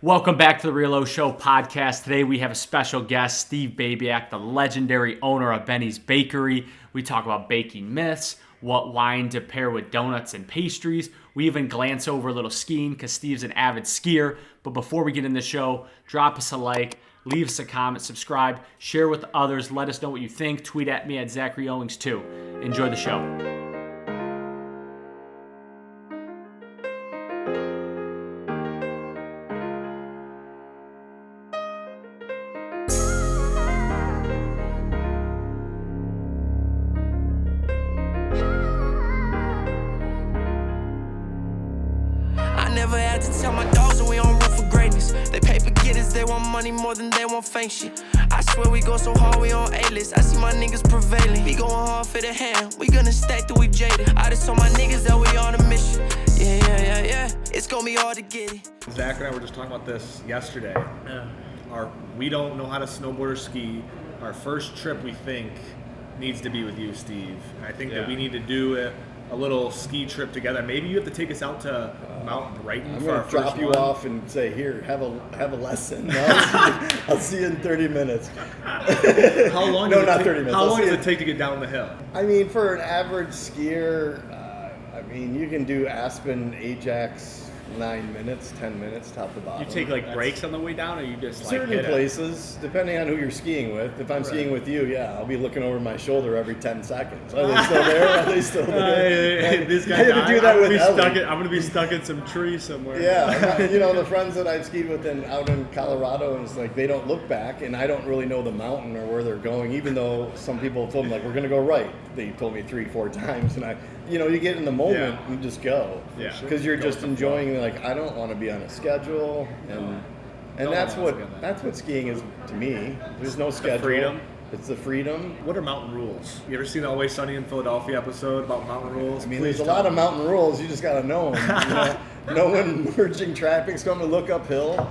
Welcome back to the Real O Show podcast. Today we have a special guest, Steve Babiak, the legendary owner of Benny's Bakery. We talk about baking myths, what wine to pair with donuts and pastries. We even glance over a little skiing because Steve's an avid skier. But before we get in the show, drop us a like, leave us a comment, subscribe, share with others, let us know what you think. Tweet at me at Zachary Owings too. Enjoy the show. Never had to tell my dogs that we on road for greatness. They paper getters, they want money more than they want fame shit. I swear we go so hard, we on A-list. I see my niggas prevailing. We going hard for the hand, we gonna stack till we jaded. I just told my niggas that we on a mission. Yeah. It's gonna be hard to get it. Zach and I were just talking about this yesterday. We don't know how to snowboard or ski. Our first trip, we think, needs to be with you, Steve. I think that we need to do a little ski trip together. Maybe you have to take us out to Mount Brighton. I'm going to drop you off and say, here, have a lesson. I'll see you in 30 minutes. How long? No, not 30 minutes. How long does it take to get down the hill? I mean, for an average skier, you can do Aspen, Ajax, 9 minutes, 10 minutes, top to bottom. You take breaks on the way down, or you just certain places, depending on who you're skiing with. If I'm skiing with you, I'll be looking over my shoulder every 10 seconds. Are they still there? Are they still there? This guy, I had to do that with Ellie. I'm gonna be stuck in some tree somewhere. Yeah, the friends that I've skied with out in Colorado, and it's like they don't look back, and I don't really know the mountain or where they're going, even though some people told me we're gonna go right. They told me 3-4 times, and you get in the moment and you just go. Yeah. Because you're just enjoying. I don't want to be on a schedule, and that's what skiing is to me. There's no schedule. Freedom. It's the freedom. What are mountain rules? You ever seen the Always Sunny in Philadelphia episode about mountain rules? There's a lot of mountain rules. You just got to know them. Know when merging traffic's going to look uphill.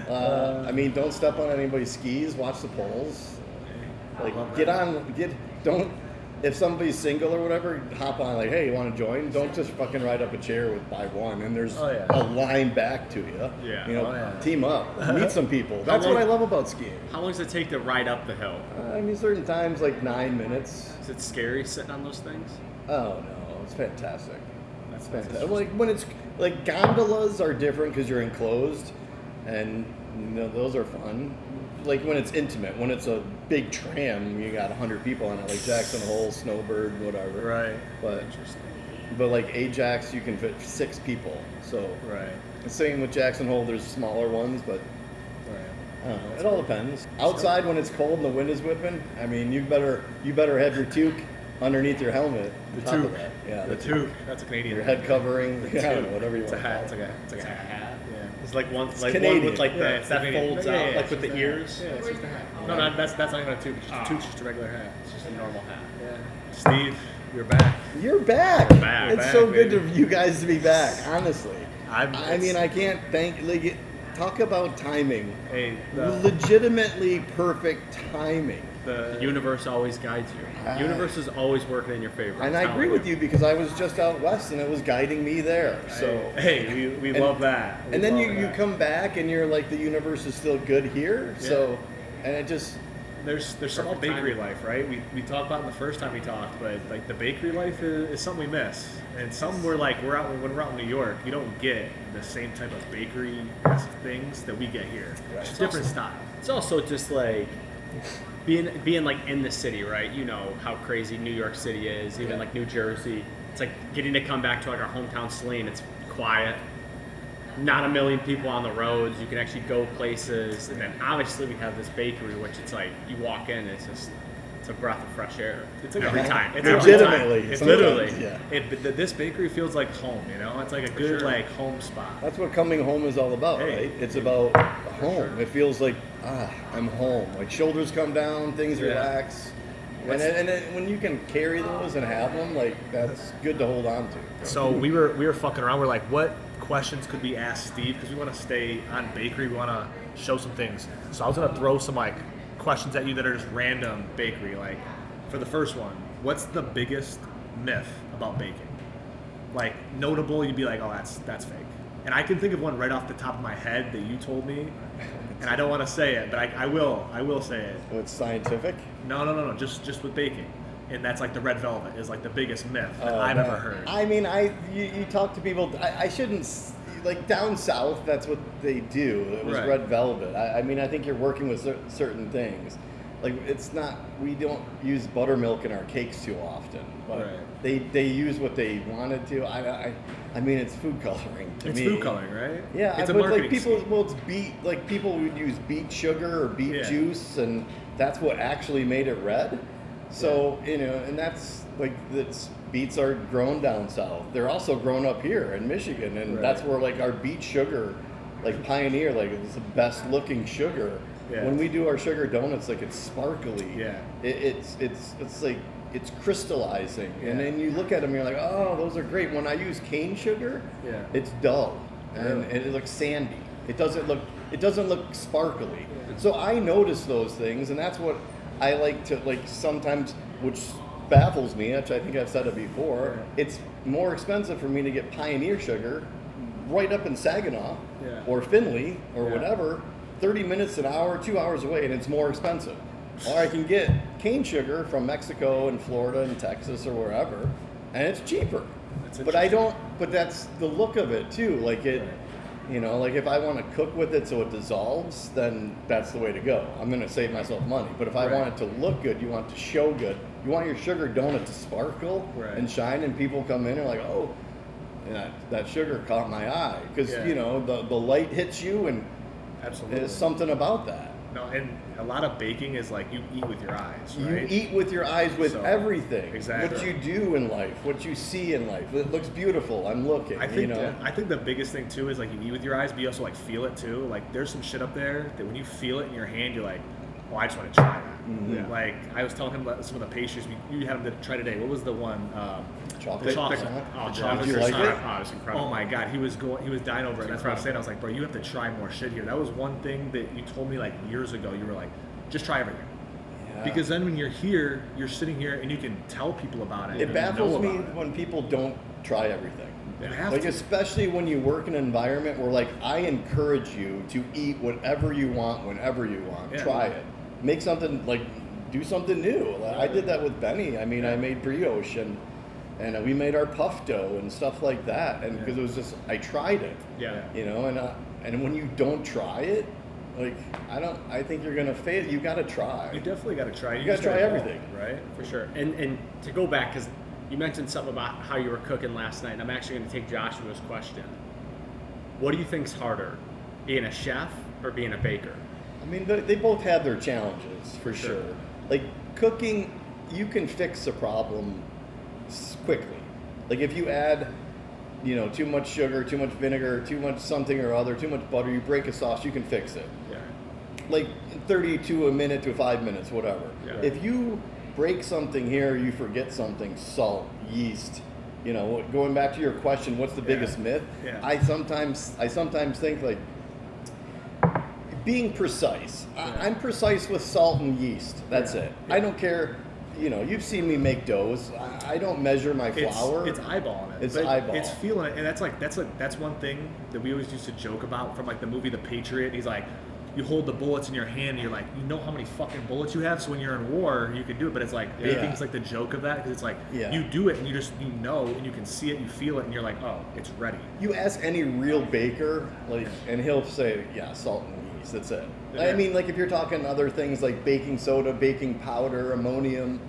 Don't step on anybody's skis. Watch the poles. Don't. If somebody's single or whatever, hop on hey, you want to join? Don't just fucking ride up a chair by one and there's a line back to you. Yeah. Team up, meet some people. That's what I love about skiing. How long does it take to ride up the hill? Certain times 9 minutes. Is it scary sitting on those things? Oh no, it's fantastic. That's fantastic. When it's gondolas are different because you're enclosed, and those are fun. When it's intimate, when it's a big tram, you got 100 people on it, like Jackson Hole, Snowbird, whatever. Right. But interesting. But Ajax, you can fit 6 people. So right. The same with Jackson Hole. There's smaller ones, but I don't know. It all depends. Outside when it's cold and the wind is whipping, you better have your toque underneath your helmet. The toque. Yeah. The toque. That's a Canadian. Your head covering. I don't know, whatever you want. It's a hat. It's one with Canadian. that folds out, with the ears. Yeah, it's just a hat. No, that's not even a toque. It's just a regular hat. It's just a normal hat. Yeah. Steve, you're back. You're back. It's so good for you guys to be back. Honestly, I can't thank. Talk about timing. Legitimately perfect timing. The universe always guides you. The universe is always working in your favor. And I agree with you because I was just out west and it was guiding me there. So we love that. And then you come back and you're the universe is still good here. Yeah. So, and it just there's some bakery life, right? We talked about it the first time we talked, but the bakery life is something we miss. And some when we're out in New York, you don't get the same type of bakery things that we get here. Right. It's different style. It's also just being in the city, right? You know how crazy New York City is, even New Jersey. It's getting to come back to our hometown Saline. It's quiet, not a million people on the roads. You can actually go places, and then obviously we have this bakery, which it's you walk in, it's a breath of fresh air. It's every time. It's legitimately. It's literally. Yeah. This bakery feels like home. It's a good home spot. That's what coming home is all about, right? It's about home. It feels I'm home. Shoulders come down, things relax. And then when you can carry those and have them, that's good to hold on to. So we were fucking around. We're what questions could we ask Steve? Because we want to stay on bakery. We want to show some things. So I was gonna throw some questions at you that are just random bakery. For the first one, what's the biggest myth about baking? Notable, you'd be oh, that's fake. And I can think of one right off the top of my head that you told me, and I don't want to say it, but I will say it. Oh, it's scientific? No, just with baking. And that's like the red velvet is like the biggest myth that I've ever heard. I mean, you talk to people, I shouldn't, like down south, that's what they do. It was Right. red velvet. I mean, I think you're working with certain things. Like, it's not, we don't use buttermilk in our cakes too often. But Right. they use what they wanted to. I mean, it's food coloring to It's me. food coloring, right? Yeah, it's a but marketing like people, scheme. well, it's like people would use beet sugar or beet juice, and that's what actually made it red. So and that's like beets are grown down south. They're also grown up here in Michigan, and that's where like our beet sugar, like Pioneer, like it's the best looking sugar. Yeah. When we do our sugar donuts, like it's sparkly. Yeah. It's like it's crystallizing, and then you look at them, and you're like, oh, those are great. When I use cane sugar, it's dull and it looks sandy. It doesn't look sparkly. So I notice those things, and that's what I like to like sometimes, which baffles me, which I think I've said it before. It's more expensive for me to get Pioneer sugar right up in Saginaw or Findlay or whatever, 30 minutes, an hour, 2 hours away, and it's more expensive. Or I can get cane sugar from Mexico and Florida and Texas or wherever, and it's cheaper. But that's the look of it too. Like like if I want to cook with it so it dissolves, then that's the way to go. I'm going to save myself money. But if I want it to look good, you want it to show good, you want your sugar donut to sparkle and shine, and people come in and are like, oh, that sugar caught my eye. Because, the light hits you, and Absolutely. there's something about that. No, and a lot of baking is like you eat with your eyes, right? You eat with your eyes with everything. Exactly. What you do in life, what you see in life. It looks beautiful. I'm looking. I think the biggest thing too is like you eat with your eyes, but you also like feel it too. Like there's some shit up there that when you feel it in your hand, you're like, oh, I just want to try that. Mm-hmm. Like I was telling him about some of the pastries you had him to try today. What was the one? Chocolate. The chocolate. croissant. Oh, Did chocolate. you like croissant. it? Oh, it was incredible. Oh my god, he was dying over it. That's what I was saying. I was like, bro, you have to try more shit here. That was one thing that you told me like years ago. You were like, just try everything. Yeah. Because then when you're here, you're sitting here and you can tell people about it. It and baffles you know me about it. when people don't try everything. You have Like to. especially when you work in an environment where like I encourage you to eat whatever you want whenever you want. Yeah. Try it. Make something like do something new. I did that with Benny. I mean, I made brioche and we made our puff dough and stuff like that. And because it was just I tried it. Yeah. And when you don't try it, like I think you're gonna fail. You gotta try. You definitely got to try. You gotta try everything. right? For sure. And to go back, because you mentioned something about how you were cooking last night, and I'm actually going to take Joshua's question. What do you think's harder, being a chef or being a baker? I mean, they both have their challenges for sure. Like cooking, you can fix a problem quickly. Like if you add, too much sugar, too much vinegar, too much something or other, too much butter, you break a sauce, you can fix it. Yeah. Like 30 to a minute to 5 minutes, whatever. Yeah. If you break something here, you forget something, salt, yeast. Going back to your question, what's the biggest myth? Yeah. I sometimes think like being precise. I'm precise with salt and yeast. That's it. I don't care. You've seen me make doughs. I don't measure my flour. It's eyeballing it. It's But eyeball. It's feeling it, and that's one thing that we always used to joke about from like the movie The Patriot. He's like, you hold the bullets in your hand, and you're like, you know how many fucking bullets you have. So when you're in war, you can do it. But it's like baking's like the joke of that because it's like you do it and you know and you can see it, you feel it, and you're like, oh, it's ready. You ask any real baker, and he'll say, yeah, salt and yeast. That's it. Yeah. I mean, like if you're talking other things like baking soda, baking powder, ammonium,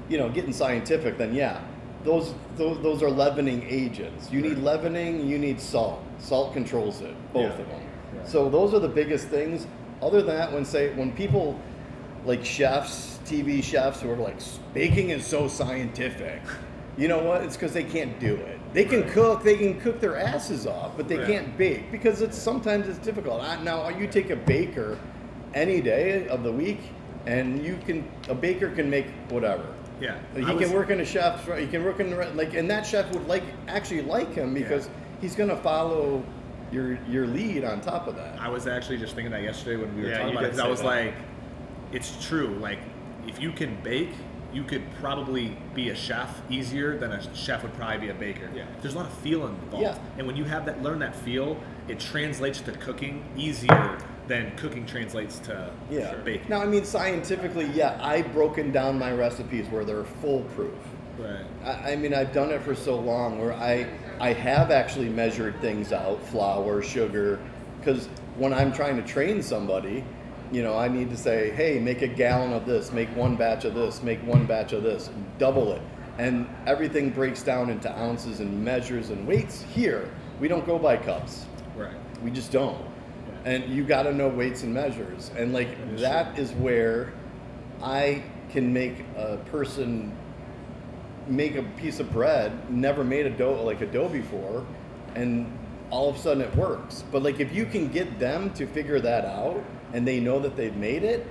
getting scientific, then yeah, those are leavening agents. You need leavening, you need salt. Salt controls it, both of them. Yeah. So those are the biggest things. Other than that, when people like chefs, TV chefs who are like, baking is so scientific, you know what? It's because they can't do it. They can cook their asses off, but they can't bake because sometimes it's difficult. Now you take a baker any day of the week, and a baker can make whatever. Yeah, He can work in a chef's. He can work in and that chef would actually like him because he's gonna follow your lead on top of that. I was actually just thinking that yesterday when we were Yeah, talking you about it. did 'Cause I say was that. like, it's true. Like, if you can bake, you could probably be a chef easier than a chef would probably be a baker. Yeah. There's a lot of feel involved. Yeah. And when you have that, learn that feel, it translates to cooking easier than cooking translates to baking. Now, I mean, scientifically, I've broken down my recipes where they're foolproof. Right. I mean, I've done it for so long where I have actually measured things out, flour, sugar, because when I'm trying to train somebody, I need to say, hey, make a gallon of this, make one batch of this, make one batch of this, double it. And everything breaks down into ounces and measures and weights. Here, we don't go by cups. Right. We just don't. Yeah. And you got to know weights and measures. And that is where I can make a person make a piece of bread, never made a dough before, and all of a sudden it works. But if you can get them to figure that out and they know that they've made it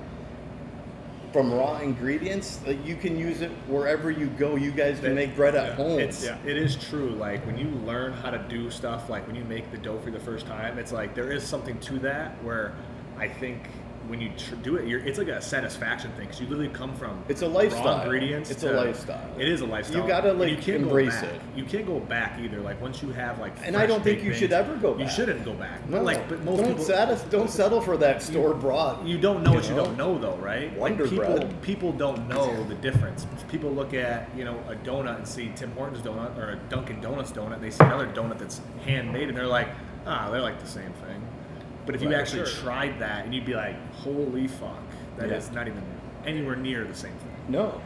from raw ingredients, you can use it wherever you go. You guys can make bread at home. It is true. When you learn how to do stuff, when you make the dough for the first time, it's there is something to that where I think when you do it, it's like a satisfaction thing because you literally come from it's a lifestyle. Raw ingredients. It's a lifestyle. It is a lifestyle. You gotta embrace it. You can't go back either. Once you have and I don't think you should ever go back. You shouldn't go back. No, but most people don't settle for that store bought. You don't know what you don't know though, right? Wonder bread. People don't know the difference. People look at a donut and see Tim Hortons donut or a Dunkin' Donuts donut. And they see another donut that's handmade and they're like, they're like the same thing. But if you actually tried that, and you'd be like, holy fuck, that is not even anywhere near the same thing. No.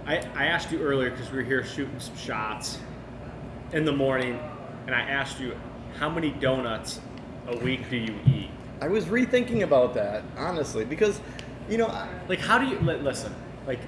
I asked you earlier, because we were here shooting some shots in the morning, and I asked you, how many donuts a week do you eat? I was rethinking about that, honestly, because, how do you, listen,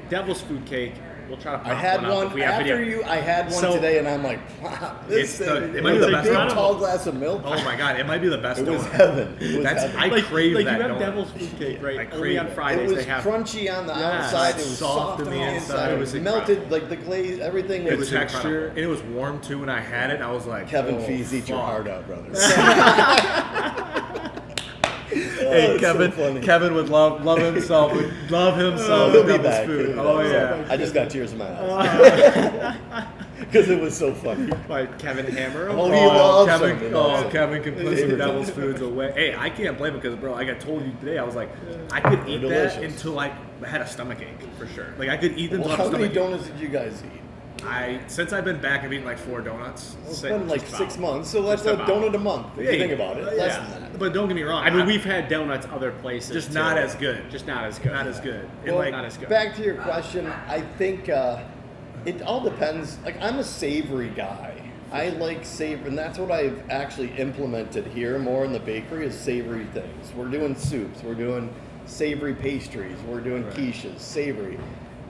Devil's Food Cake, we'll try to pop I had one up if we have video. I had one today, and I'm like, wow, it might be the best big donut. tall glass of milk. Oh my god, it might be the best donut. It was heaven. I crave that you have donut. Devil's Food Cake, right? I crave Only on it. Fridays It was they have crunchy on the outside. It was soft on the inside. It was melted, the glaze, everything. The texture, and it was warm too when I had it. I was like, Kevin Fees, eat your heart out, brother. Hey, Kevin would love himself. Would love himself. He'll be back. Food. Oh yeah. I just got tears in my eyes because it was so funny. By Kevin Hammer. Oh, he loves Kevin can put some Devil's Foods away. Hey, I can't blame him because, bro, like I told you today, I was like, I could eat that until I had a stomach ache for sure. I could eat them. Well, how many donuts did you guys eat? Since I've been back, I've eaten 4 donuts. It's been 6 months, so that's a donut a month. If you think about it, less than that. But don't get me wrong. I mean, we've had donuts other places, just not as good. Not as good. Not as good. Well, not as good. Back to your question, I think it all depends. I'm a savory guy. I like savory, and that's what I've actually implemented here more in the bakery is savory things. We're doing soups. We're doing savory pastries. We're doing quiches, savory.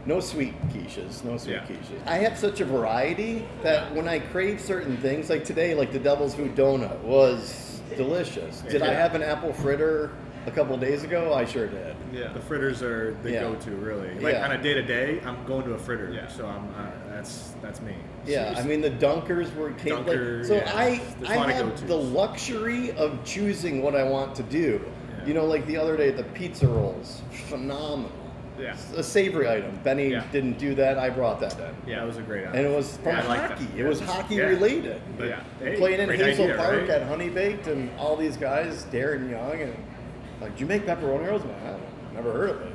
No sweet quiches, quiches. I have such a variety that when I crave certain things, like today, the Devil's Food donut was delicious. Did I have an apple fritter a couple of days ago? I sure did. Yeah, the fritters are the go-to, really. On a day-to-day, I'm going to a fritter. Yeah. So that's me. Yeah, I mean the Dunkers were I have the luxury of choosing what I want to do. Yeah. The other day, the pizza rolls, phenomenal. Yeah. A savory item. Benny didn't do that. I brought that in. Yeah, that was a great item. And it was from hockey. It was hockey related. But playing in Hazel Park at Honey Baked and all these guys, Darren Young, and do you make pepperoni rolls? I've never heard of it.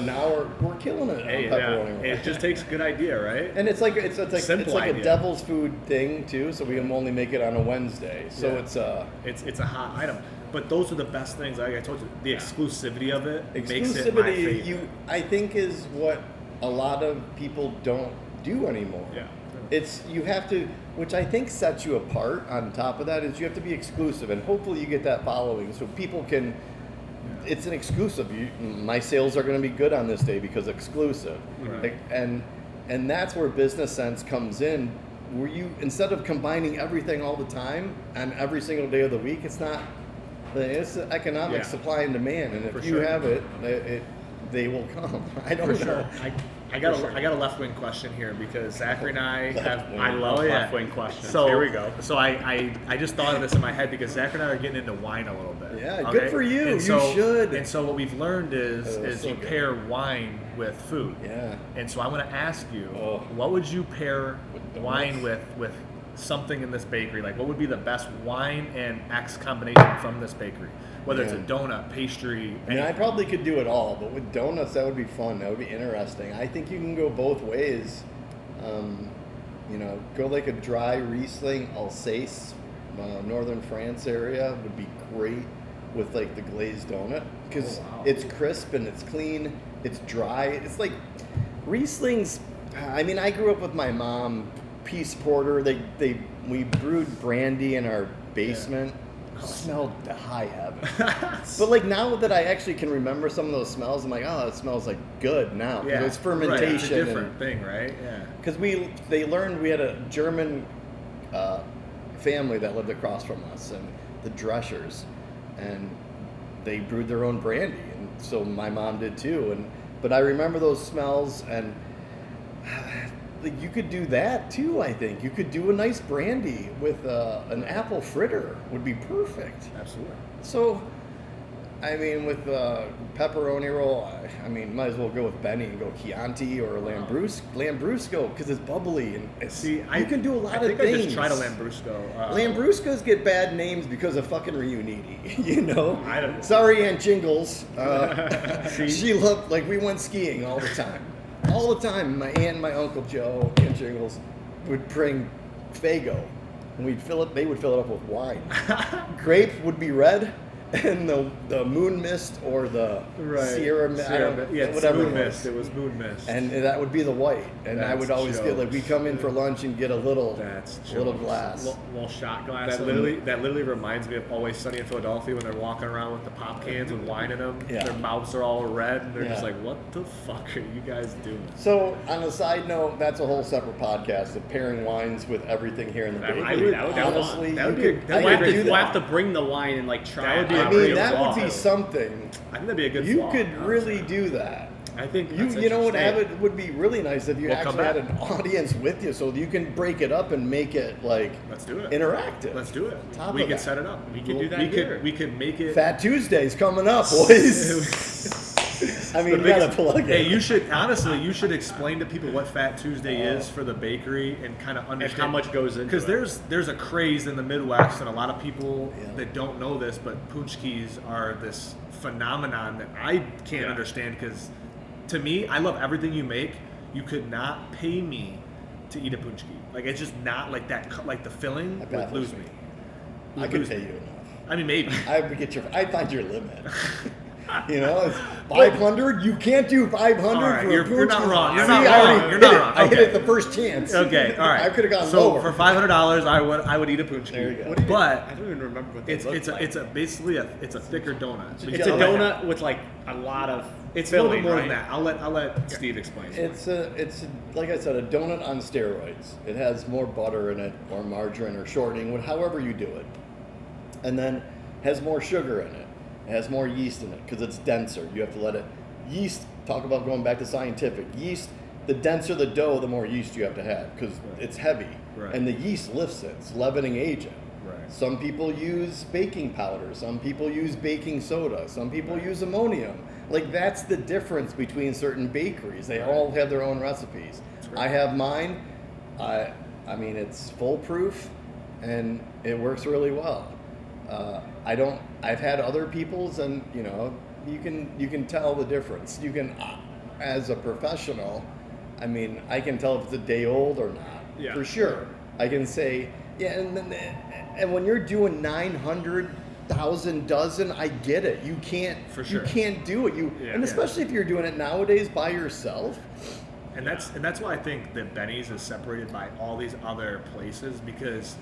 Now we're killing it on pepperoni rolls. It just takes a good idea, right? And it's like a Devil's Food thing too. So we can only make it on a Wednesday. So it's a hot item. But those are the best things. Like I told you, the exclusivity of it makes it my favorite. I think is what a lot of people don't do anymore. Yeah. It's you have to, which I think sets you apart. On top of that, is you have to be exclusive, and hopefully you get that following, so people can. It's an exclusive. My sales are going to be good on this day because exclusive, right. And that's where business sense comes in. Where you instead of combining everything all the time and every single day of the week, it's not. It's economic supply and demand, and if you have it, they will come. I don't know. Sure. I got a left wing question here because Zachary and I have. I love left wing questions. So here we go. So I just thought of this in my head because Zachary and I are getting into wine a little bit. Yeah, good for you. And You should. And so what we've learned is so you good. pair wine with food. Yeah. And so I want to ask you, Oh. what would you pair With wine with something in this bakery? Like, what would be the best wine and X combination from this bakery? Whether it's a donut, pastry. I mean, I probably could do it all, but with donuts, that would be fun. That would be interesting. I think you can go both ways. Go like a dry Riesling Alsace, northern France area would be great with like the glazed donut because it's crisp and it's clean. It's dry. It's like Riesling's. I mean, I grew up with my mom. Peace Porter. We brewed brandy in our basement. Smelled to high heaven. But like now that I actually can remember some of those smells, I'm like, oh, it smells like good now. Yeah, it's fermentation. Right. It's a different thing, right? Yeah. Because they learned we had a German family that lived across from us, and the Dreschers, and they brewed their own brandy, and so my mom did too. But I remember those smells, and like you could do that too. I think you could do a nice brandy with an apple fritter would be perfect. Absolutely. So, I mean, with pepperoni roll, I mean, might as well go with Benny and go Chianti or Lambrusco because it's bubbly and you can do a lot of things. I just tried a Lambrusco. Lambruscos get bad names because of fucking Reuniti, you know? I don't. Sorry, Aunt Jingles. She loved, like, we went skiing all the time. All the time. My aunt and my Uncle Joe, Aunt Jingles, would bring Faygo, and they would fill it up with wine. Grape would be red, and the moon mist or the Sierra Mist, whatever moon mist. It was moon mist, and that would be the white. And I would always get like we come in for lunch and get a little glass, little shot glass. That literally reminds me of Always Sunny in Philadelphia when they're walking around with the pop cans with wine in them. Yeah. Their mouths are all red, and they're just like, "What the fuck are you guys doing?" So, on a side note, that's a whole separate podcast of pairing wines with everything here in the bakery. We'll have to bring the wine and like try it. I mean, that would be something. I think that'd be a good. You could really do that. I think you know what would be really nice if you actually had an audience with you, so you can break it up and make it like let's do it interactive. Let's do it. We can set it up. We can do that. We could make it. Fat Tuesday's coming up, boys. I mean, you gotta plug it. Hey, you should explain to people what Fat Tuesday is for the bakery and kind of understand how much goes into it. Because there's a craze in the Midwest, and a lot of people that don't know this, but punchkis are this phenomenon that I can't understand. Because to me, I love everything you make. You could not pay me to eat a punchki. Like it's just not like that. Like the filling would lose me. I could pay you enough. I mean, maybe I'd find your limit. You know, it's 500. You can't do 500 right, for you're not wrong. You're not wrong. You're not wrong. I hit it the first chance. Okay, all right. I could have gone so lower. for $500, I would eat a punchki. There you go. But I don't even remember what it's basically a thicker donut. It's a donut with like a lot of. It's a little bit more than that. I'll let Steve explain. It's like I said, a donut on steroids. It has more butter in it, or margarine, or shortening, however you do it, and then has more sugar in it. It has more yeast in it because it's denser. You have to let it yeast. Talk about going back to scientific yeast. The denser the dough, the more yeast you have to have because it's heavy, and the yeast lifts it. It's leavening agent. Right. Some people use baking powder. Some people use baking soda. Some people use ammonium. Like that's the difference between certain bakeries. They all have their own recipes. I have mine. I mean, it's foolproof, and it works really well. I've had other people's, and you know, you can tell the difference. You can, as a professional, I mean, I can tell if it's a day old or not, for sure. I can say, and when you're doing 900,000 dozen, I get it. You can't, you can't do it. And especially if you're doing it nowadays by yourself. And that's why I think that Benny's is separated by all these other places because.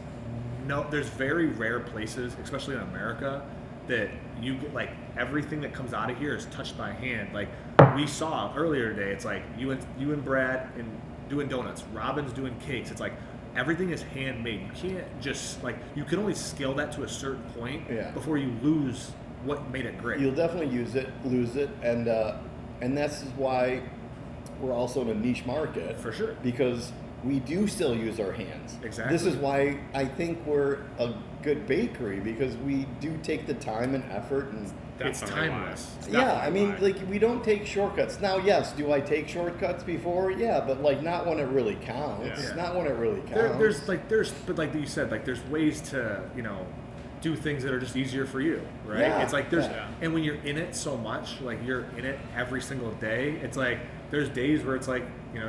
No, there's very rare places, especially in America, that you get like everything that comes out of here is touched by hand. Like we saw earlier today, it's like you and Brad and doing donuts, Robin's doing cakes. It's like everything is handmade. You can't just like you can only scale that to a certain point before you lose what made it great. You'll definitely lose it, and And this is why we're also in a niche market. For sure. Because we do still use our hands. Exactly. This is why I think we're a good bakery, because we do take the time and effort and It's timeless. yeah, I mean, like, we don't take shortcuts. Now, yes, do I take shortcuts before? Yeah, but like not when it really counts. Yeah. Not when it really counts. But like you said, like there's ways to, do things that are just easier for you, right? Yeah, It's like and when you're in it so much, like you're in it every single day, it's like there's days where it's like,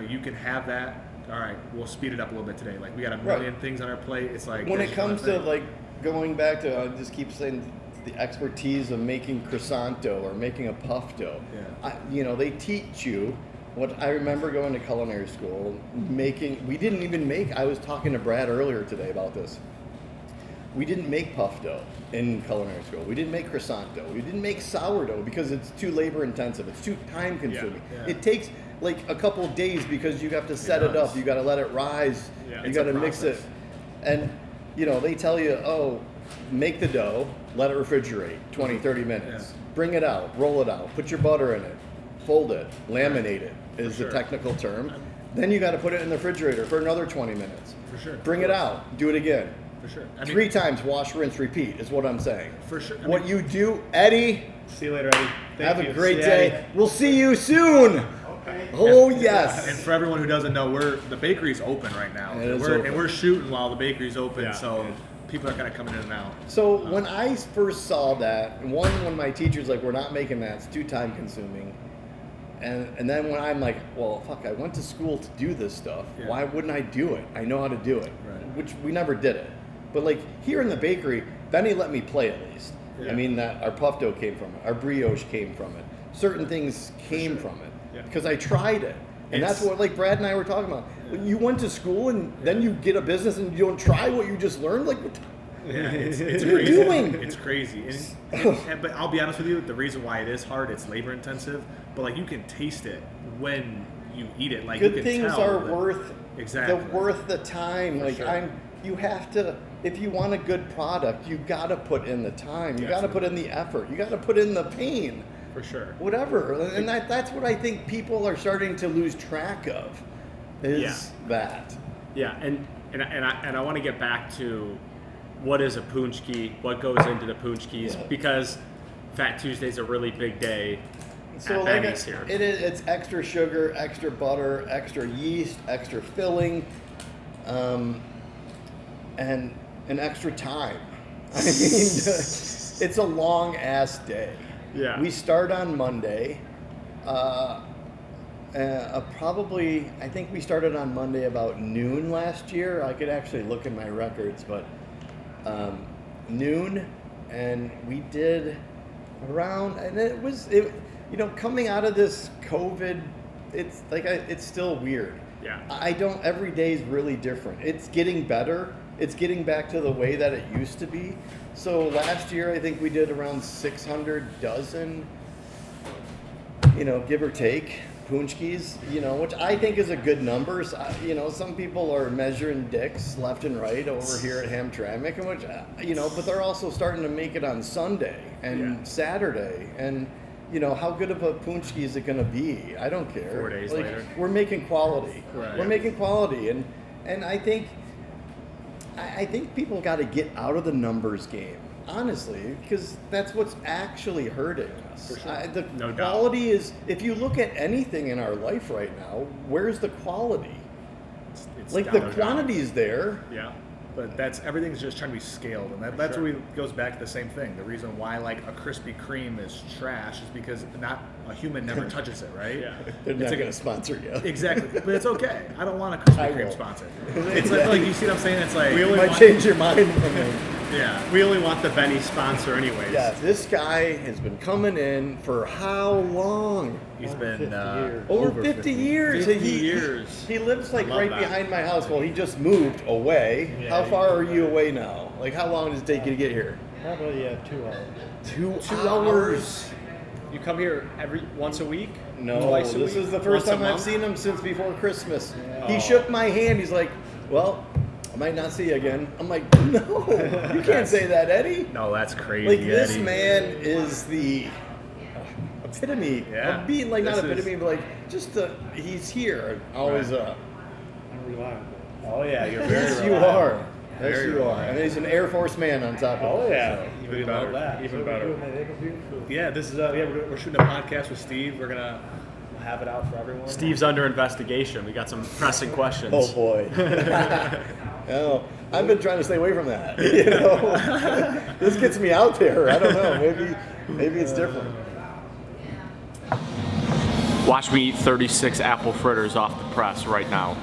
you can have that. All right, we'll speed it up a little bit today. Like we got a million things on our plate. It's like when it comes to like going back to, I just keep saying the expertise of making croissant dough or making a puff dough. Yeah. They teach you. What I remember going to culinary school, we didn't even make. I was talking to Brad earlier today about this. We didn't make puff dough in culinary school. We didn't make croissant dough. We didn't make sourdough because it's too labor intensive. It's too time consuming. Yeah. It takes like a couple of days because you have to set it up. You got to let it rise. You got to mix it. And, they tell you, make the dough, let it refrigerate 20, 30 minutes. Yeah. Bring it out, roll it out, put your butter in it, fold it, laminate it is the technical term. Then you got to put it in the refrigerator for another 20 minutes. For sure. Bring it out, do it again. For sure. 3 times, wash, rinse, repeat is what I'm saying. For sure. What you do, Eddie, See you later, Eddie. have a great day. We'll see you soon. Okay. Oh, yes. And for everyone who doesn't know, the bakery's open right now. It is open. And we're shooting while the bakery's open, Yeah. so people are kind of coming in and out. So when I first saw that, when my teacher's like, we're not making that, it's too time consuming. And then when I'm like, well, fuck, I went to school to do this stuff. Yeah. Why wouldn't I do it? I know how to do it. Right. Which we never did it. But like here in the bakery, Benny let me play at least. Yeah. I mean, that our puff dough came from it. Our brioche came from it. Certain things came from it. Yeah. Because I tried it. And that's what like Brad and I were talking about. You went to school and then you get a business and you don't try what you just learned? Like, what the Yeah, it's What are you crazy. doing? It's crazy. But I'll be honest with you, the reason why it is hard, it's labor intensive, but like you can taste it when you eat it. Like good you can things tell are that- worth the time. For Like sure. you have to, if you want a good product, you got to put in the time. You got to put in the effort. You got to put in the pain. For sure. Whatever. And that's what I think people are starting to lose track of. Is that. Yeah, and I want to get back to what is a punchki, what goes into the punchkis, because Fat Tuesday's a really big day So at Benny's here. It's extra sugar, extra butter, extra yeast, extra filling, and an extra time. I mean, it's a long ass day. Yeah. We start on Monday. Probably, I think we started on Monday about noon last year. I could actually look in my records, but noon, and we did around, and it coming out of this COVID, it's like it's still weird. Yeah. Every day is really different. It's getting better. It's getting back to the way that it used to be. So last year, I think we did around 600 dozen, give or take, punchkis, which I think is a good number. Some people are measuring dicks left and right over here at Hamtramck, and which, but they're also starting to make it on Sunday and Saturday. And, how good of a punchki is it going to be? I don't care. 4 days later. We're making quality. Right. We're making quality. And I think people got to get out of the numbers game, honestly, because that's what's actually hurting us. For sure. The No doubt. quality is, if you look at anything in our life right now, where's the quality? It's Like down. the quantity's there. Yeah. But everything's just trying to be scaled, and that's where it goes back to the same thing. The reason why like a Krispy Kreme is trash is because not a human never touches it, right? Yeah. They're It's not like going to sponsor you. Exactly, but it's okay. I don't want a Krispy I Kreme will. sponsor. It's like you see what I'm saying? It's like We You only might want- change your mind from them. yeah. We only want the Benny sponsor anyways. Yeah, this guy has been coming in for how long? He's been Over 50 years. 50 years. He lives like love right that. behind my house. Well, he just moved away. Yeah, How he- far are you away now? Like, how long does it take you to get here? Probably 2 hours. 2 hours. You come here once a week? No, Twice a this week? is the first Once a time I've month? seen him since before Christmas. He Oh. shook my hand. He's like, well, I might not see you again. I'm like, no, you can't say that, Eddie. No, that's crazy. Like, this Eddie. man is the epitome Yeah. of being like not This epitome, is- but like just he's here, always Unreliable. Oh yeah, you're very Yes, you reliable. are. Yes, Very you are. reliable. And he's an Air Force man on top of Oh it. yeah, so. even We love better. that. Even So better. we're doing the beautiful food. Yeah, this is we're shooting a podcast with Steve. We're gonna have it out for everyone. Steve's under investigation. We got some pressing questions. Oh boy. Oh, I've been trying to stay away from that. You know, this gets me out there. I don't know. Maybe it's different. Watch me eat 36 apple fritters off the press right now.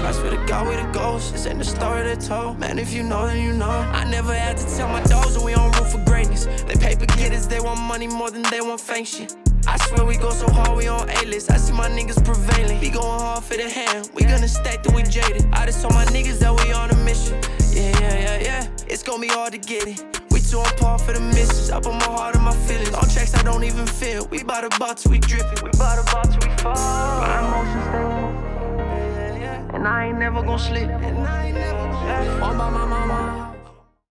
I swear to God, we the ghosts. This ain't the story they told. Man, if you know, then you know. I never had to tell my dogs that we on route for greatness. They paper getters, they want money more than they want fame shit. I swear we go so hard, we on A-list. I see my niggas prevailing. We going hard for the hand. We gonna stack till we jaded. I just told my niggas that we on a mission. Yeah. It's gonna be hard to get it. We too on par for the misses. I put my heart and my feelings on tracks I don't even feel. We bout to till we drippin'. We bout to till we fall. My emotions stay. And I ain't never gon' slip. On by my mama.